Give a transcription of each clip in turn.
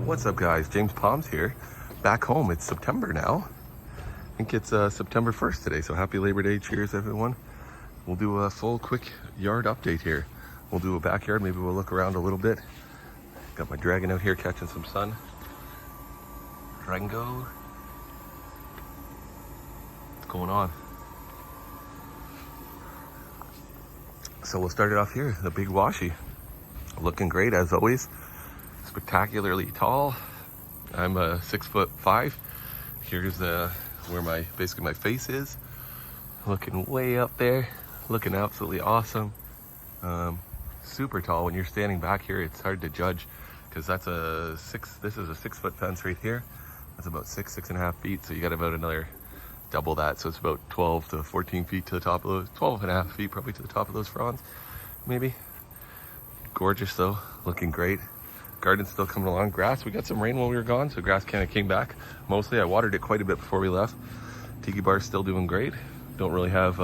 What's up, guys? James Palms here, back home. It's September now. I think it's September 1st today, so happy Labor Day. Cheers, everyone. We'll do a full quick yard update here. We'll do a backyard, maybe we'll look around a little bit. Got my dragon out here catching some sun. Drango. What's going on? So we'll start it off here, the big Washi. Looking great as always. Spectacularly tall. I'm 6'5". Here's where basically my face is. Looking way up there. Looking absolutely awesome. Super tall. When you're standing back here, it's hard to judge because this is a 6 foot fence right here. That's about 6.5 feet. So you got about another double that. So it's about 12 to 14 feet to the top of those, 12.5 feet probably to the top of those fronds, maybe. Gorgeous though, looking great. Garden's still coming along. Grass, we got some rain while we were gone, so grass kind of came back. Mostly, I watered it quite a bit before we left. Tiki bar's still doing great. Don't really have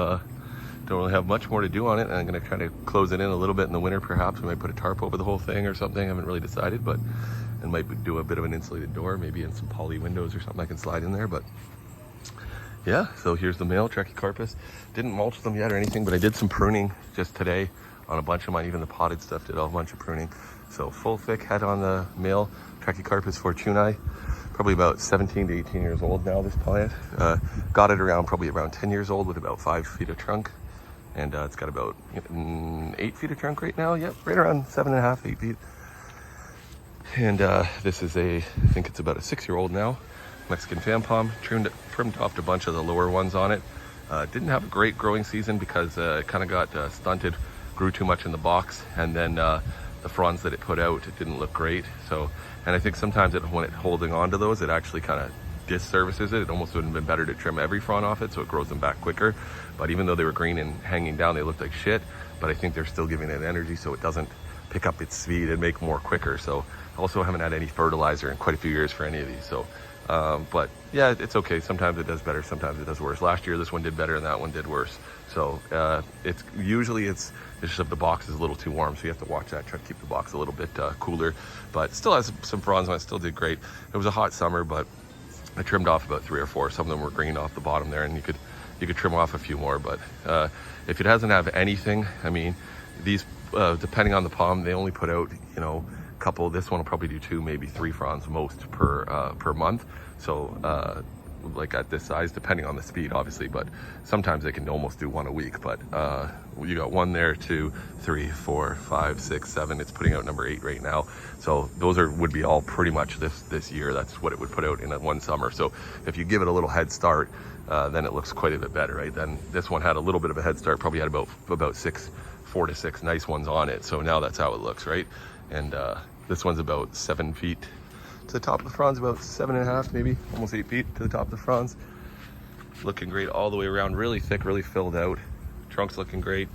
much more to do on it. I'm gonna try to close it in a little bit in the winter. Perhaps we might put a tarp over the whole thing or something. I haven't really decided, but I might do a bit of an insulated door, maybe in some poly windows or something I can slide in there. But yeah, so here's the male Trachycarpus. Didn't mulch them yet or anything, but I did some pruning just today on a bunch of mine. Even the potted stuff did a bunch of pruning. So full thick head on the male Trachycarpus fortunei. Probably about 17 to 18 years old now, this plant. Got it probably around 10 years old with about 5 feet of trunk. And it's got about 8 feet of trunk right now. Yep, right around 7.5, 8 feet. And this is I think it's about a 6-year-old now. Mexican fan palm. Trimmed off a bunch of the lower ones on it. Didn't have a great growing season because it kind of got stunted, grew too much in the box, and then the fronds that it put out, it didn't look great. So, and I think sometimes when it's holding on to those, it actually kind of disservices it. It almost would have been better to trim every frond off it so it grows them back quicker. But even though they were green and hanging down, they looked like shit. But I think they're still giving it energy so it doesn't pick up its speed and make more quicker. So also haven't had any fertilizer in quite a few years for any of these. So, but yeah, it's okay. Sometimes it does better, sometimes it does worse. Last year, this one did better and that one did worse. So it's just that the box is a little too warm, so you have to watch that. Try to keep the box a little bit cooler, but still has some fronds on it. Still did great. It was a hot summer, but I trimmed off about 3 or 4. Some of them were green off the bottom there, and you could trim off a few more. But if it doesn't have anything, I mean, these depending on the palm, they only put out couple. This one will probably do 2, maybe 3 fronds most per month. So like at this size, depending on the speed obviously, but sometimes they can almost do 1 a week. But you got 1 there, 2, 3, 4, 5, 6, 7. It's putting out number 8 right now. So those would be all pretty much this year. That's what it would put out in one summer. So if you give it a little head start, then it looks quite a bit better, right? Then this one had a little bit of a head start, probably had about 4 to 6 nice ones on it. So now that's how it looks, right? And this one's about 7 feet to the top of the fronds, about 7.5, maybe almost 8 feet to the top of the fronds. Looking great all the way around, really thick, really filled out. Trunk's looking great.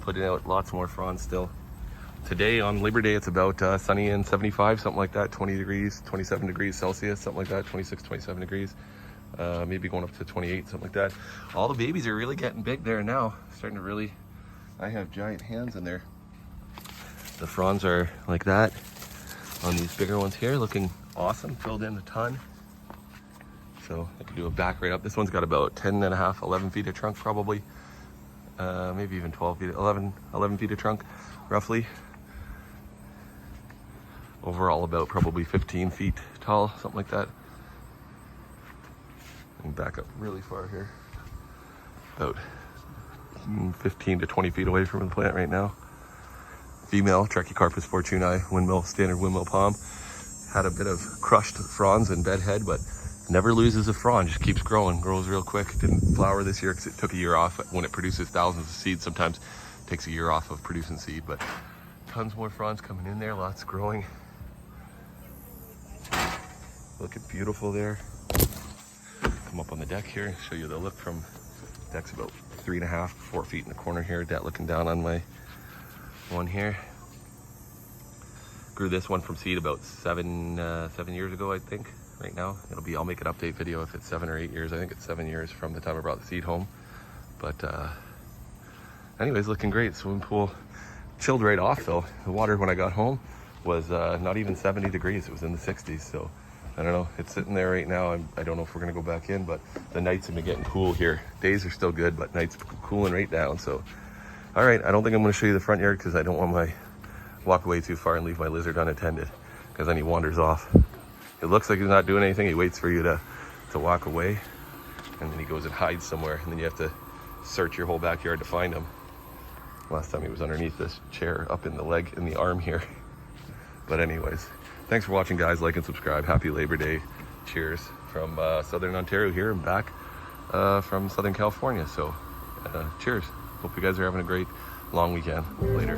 Putting out lots more fronds still. Today on Labor Day, it's about sunny and 75, something like that, 20 degrees, 27 degrees Celsius, something like that, 26, 27 degrees. Maybe going up to 28, something like that. All the babies are really getting big there now. Starting to really, I have giant hands in there. The fronds are like that on these bigger ones here, looking awesome, filled in a ton. So I can do a back right up. This one's got about 10.5, 11 feet of trunk probably. Maybe even 12 feet, 11 feet of trunk roughly. Overall about probably 15 feet tall, something like that. And back up really far here. About 15 to 20 feet away from the plant right now. Female Trachycarpus fortunei, standard windmill palm. Had a bit of crushed fronds and bed head, but never loses a frond, just keeps growing, grows real quick. Didn't flower this year because it took a year off. When it produces thousands of seeds, sometimes it takes a year off of producing seed, but tons more fronds coming in there, lots growing. Looking beautiful there. Come up on the deck here and show you the look from deck's about 3.5, 4 feet in the corner here. Deck looking down on my one here. Grew this one from seed about 7 years ago, I think. Right now, I'll make an update video if it's 7 or 8 years. I think it's 7 years from the time I brought the seed home. But anyways, looking great. Swimming pool chilled right off though. The water when I got home was not even 70 degrees. It was in the 60s. So I don't know. It's sitting there right now. I don't know if we're going to go back in, but the nights have been getting cool here. Days are still good, but nights cooling right down. So, all right. I don't think I'm going to show you the front yard because I don't want my walk away too far and leave my lizard unattended, because then he wanders off. It looks like he's not doing anything. He waits for you to walk away, and then he goes and hides somewhere, and then you have to search your whole backyard to find him. Last time he was underneath this chair up in the leg, in the arm here. But anyways, thanks for watching, guys. Like and subscribe. Happy Labor Day. Cheers from Southern Ontario here, and back from Southern California. So cheers. Hope you guys are having a great long weekend. Later.